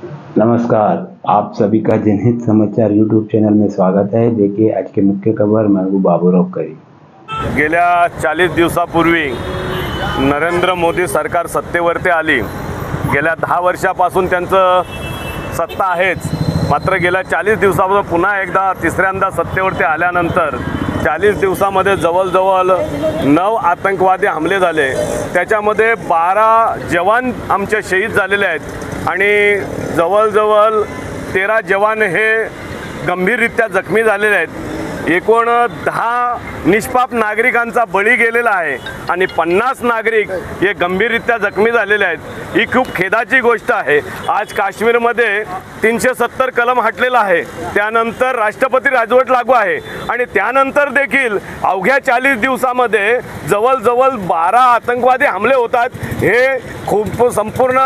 नमस्कार, आप सभी का जनहित समाचार यूट्यूब चैनल में स्वागत है। देखिए आज की मुख्य खबर। मैं हूं बाबूराव करी। गेल्या 40 दिवसापूर्वी नरेंद्र मोदी सरकार सत्तेवरती आली। गेल्या 10 वर्षापासून त्यांचं सत्ता आहेच, मात्र गेल्या 40 दिवसापासून पुन्हा एकदा तिसऱ्यांदा सत्तेवरती आल्यानंतर 40 दिवसामध्ये जवळजवळ 9 आतंकवादी हमले झाले। त्याच्यामध्ये 12 जवान आमचे शहीद झालेले आहेत आणि जवळजवळ 13 जवान हे गंभीररित्या जखमी झालेले आहेत। एकूण 10 निष्पाप नागरिकांचा बळी गेलेला आहे आणि 50 नागरिक हे गंभीररित्या जखमी झालेले आहेत। ही खूप खेदाची गोष्ट आहे। आज काश्मीरमध्ये 370 कलम हटलेला आहे, त्यानंतर राष्ट्रपती राजवट लागू आहे आणि त्यानंतर देखील अवघ्या 40 दिवसामध्ये जवळजवळ 12 आतंकवादी हमले होतात। हे खूप संपूर्ण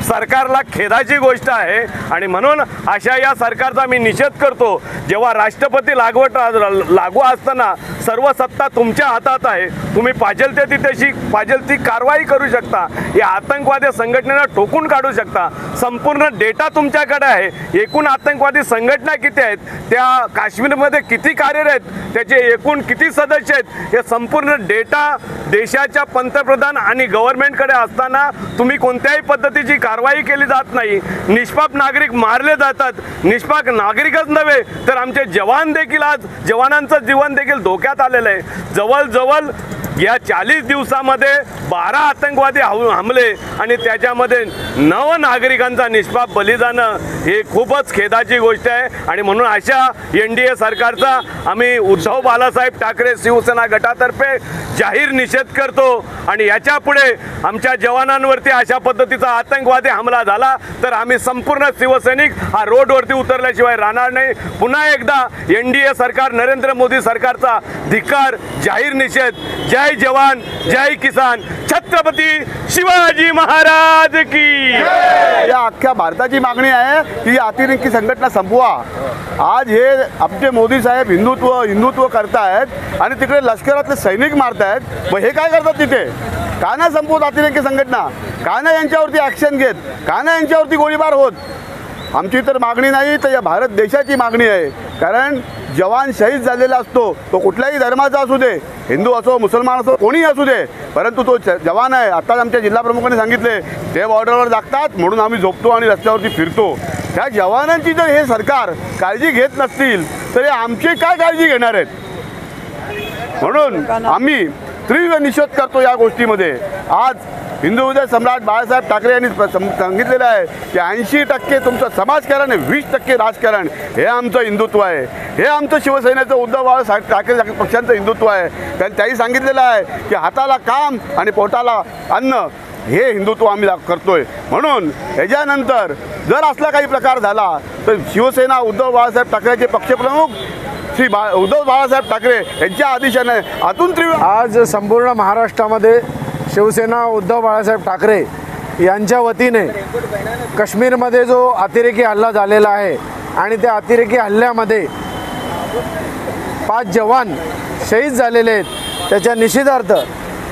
सरकारला खेदाची गोष्ट आहे आणि म्हणून अशा या सरकारचा मी निषेध करतो। जेव्हा राष्ट्रपती लागू असताना सर्व सत्ता तुमच्या हातात आहे, तुम्ही पाहिजे ती कारवाई करू शकता, या आतंकवादी संघटनेला ठोकून काढू शकता। संपूर्ण डेटा तुमच्याकडे आहे, एकूण आतंकवादी संघटना किती आहेत, त्या काश्मीरमध्ये किती कार्यरत आहेत, त्याचे एकूण किती सदस्य आहेत, हे संपूर्ण डेटा देशाच्या पंतप्रधान आणि गव्हर्नमेंटकडे असताना तुम्ही कोणत्याही पद्धतीची कारवाई केली जात नाही। निष्पाप नागरिक मारले जातात। निष्पाप नागरिकच नव्हे तर आमचे जवान देखील, आज जवानांचं जीवन देखील धोक्यात आलेलं आहे। जवळजवळ या 40 दिवसामध्ये 12 आतंकवादी हमले आणि त्याच्यामध्ये 9 नागरिकांचा निष्पाप बली जाणं हे खूपच खेदाची गोष्ट आहे आणि म्हणून अशा NDA सरकारचा आम्ही उद्धव बाळासाहेब ठाकरे शिवसेना गटातर्फे जाहीर निषेध करतो आणि याच्या पुढे आमच्या जवानांवरती अशा पद्धतीचा आतंकवादी हमला झाला तर आम्ही संपूर्ण शिवसैनिक हा रोडवरती उतरल्याशिवाय राहणार नाही। पुन्हा एकदा NDA सरकार, नरेंद्र मोदी सरकारचा धिक्कार, जाहीर निषेध। जय जवान, जय किसान, छत्रपती शिवाजी महाराज की। या अख्ख्या भारताची मागणी आहे की अतिरेकी संघटना संपवा। आज हे आमचे मोदी साहेब हिंदुत्व करतायत आणि तिकडे लष्करातले सैनिक मारतायत। मग हे काय करतात तिथे? का नाही संपवत अतिरेकी संघटना? का नाही यांच्यावरती ॲक्शन घेत? का नाही यांच्यावरती गोळीबार होत? आमची तर मागणी नाही, तर या भारत देशाची मागणी आहे। कारण जवान शहीद झालेला असतो, तो कुठल्याही धर्माचा असू दे, हिंदू असो, मुसलमान असो, कोणीही असू दे, परंतु तो जवान आहे। आत्ताच आमच्या जिल्हा प्रमुखांनी सांगितले ते बॉर्डरवर जागतात म्हणून आम्ही झोपतो आणि रस्त्यावरती फिरतो। त्या जवानांची जर हे सरकार काळजी घेत नसतील तर हे आमची काय काळजी घेणार आहेत? म्हणून आम्ही तीव्र निषेध करतो या गोष्टीमध्ये। आज हिंदू हृदय सम्राट बाळासाहेब ठाकरे यांनी सांगितलेलं आहे की 80% तुमचं समाजकारण आहे, 20% राजकारण। हे आमचं हिंदुत्व आहे, हे आमचं शिवसेनेचं उद्धव बाळासाहेब ठाकरे पक्षांचं हिंदुत्व आहे। त्यांनी सांगितलेलं आहे की हाताला काम आणि पोटाला अन्न, हे हिंदुत्व आम्ही करतोय। म्हणून ह्याच्यानंतर जर असला काही प्रकार झाला तर शिवसेना, उद्धव बाळासाहेब ठाकरेचे पक्षप्रमुख श्री उद्धव बाळासाहेब ठाकरे यांच्या आदेशाने आतून तीव्र आज संपूर्ण महाराष्ट्रामध्ये शिवसेना, उद्धव बाळासाहेब ठाकरे यांच्या वतीने काश्मीरमध्ये जो अतिरेकी हल्ला झालेला आहे आणि त्या अतिरेकी हल्ल्यामध्ये 5 जवान शहीद झालेले आहेत, त्याच्या निषेधार्थ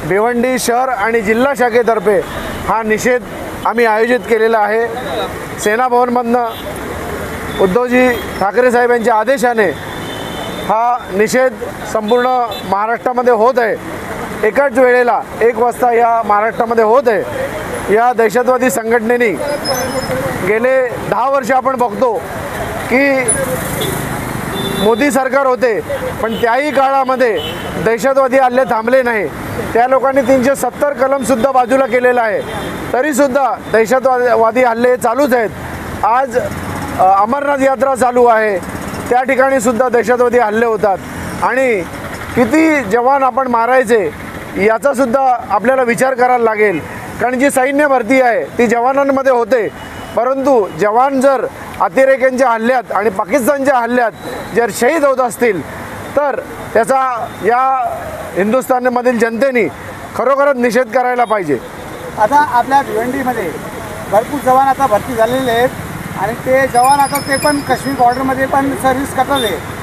भिवंडी शहर आणि जिल्हा शाखेतर्फे हा निषेध आम्ही आयोजित केलेला आहे। सेना भवनमधनं उद्धवजी ठाकरे साहेब यांच्या आदेशाने हा निषेध संपूर्ण महाराष्ट्रामध्ये होत आहे। एकाच वेळेला 1 वाजता या महाराष्ट्रामध्ये होत आहे। या दहशतवादी संघटनेने गेले 10 वर्ष आपण बघतो की मोदी सरकार होते, पण त्याही काळामध्ये दहशतवादी हल्ले थांबले नाही। त्या लोकांनी 370 कलमसुद्धा बाजूला केलेला आहे, तरीसुद्धा दहशतवादी हल्ले चालूच आहेत। आज अमरनाथ यात्रा चालू आहे, त्या ठिकाणी सुद्धा दहशतवादी हल्ले होतात आणि किती जवान आपण मारायचे याचासुद्धा आपल्याला विचार करायला लागेल। कारण जी सैन्य भरती आहे ती जवानांमध्ये होते, परंतु जवान जर अतिरेक्यांच्या हल्ल्यात आणि पाकिस्तानच्या हल्ल्यात जर शहीद होत असतील तर त्याचा या हिंदुस्थानमधील जनतेने खरोखरच निषेध करायला पाहिजे। आता आपल्या भिवंडीमध्ये भरपूर जवान आता भरती झालेले आहेत आणि ते जवान आता ते पण काश्मीर बॉर्डरमध्ये पण सर्व्हिस करतात आहे।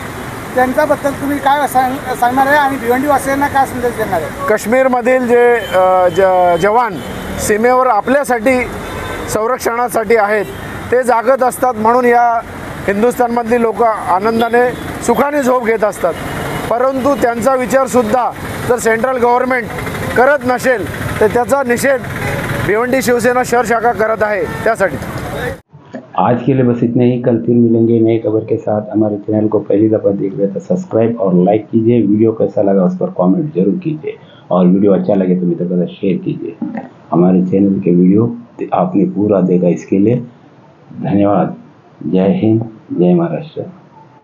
त्यांच्याबद्दल तुम्ही काय सांगणार आहे आणि भिवंडीवासियांना काय संदेश देणार आहे? काश्मीरमधील जे जवान सीमेवर आपल्यासाठी संरक्षणासाठी आहेत ते जागत असतात, म्हणून या हिंदुस्थानमधली लोक आनंदाने सुखाने झोप घेत असतात. परंतु त्यांचा विचारसुद्धा जर सेंट्रल गव्हर्नमेंट करत नसेल तर त्याचा निषेध भिवंडी शिवसेना शहर शाखा करत आहे. त्यासाठी आज के लिए बस इतना ही. कल फिर मिलेंगे नई खबर के साथ. हमारे चैनल को पहली दफ़ा देख रहे तो सब्सक्राइब और लाइक कीजिए. वीडियो कैसा लगा उस पर कमेंट जरूर कीजिए और वीडियो अच्छा लगे तो मित्रों के साथ शेयर कीजिए. हमारे चैनल के वीडियो आपने पूरा देखा इसके लिए धन्यवाद. जय हिंद, जय महाराष्ट्र.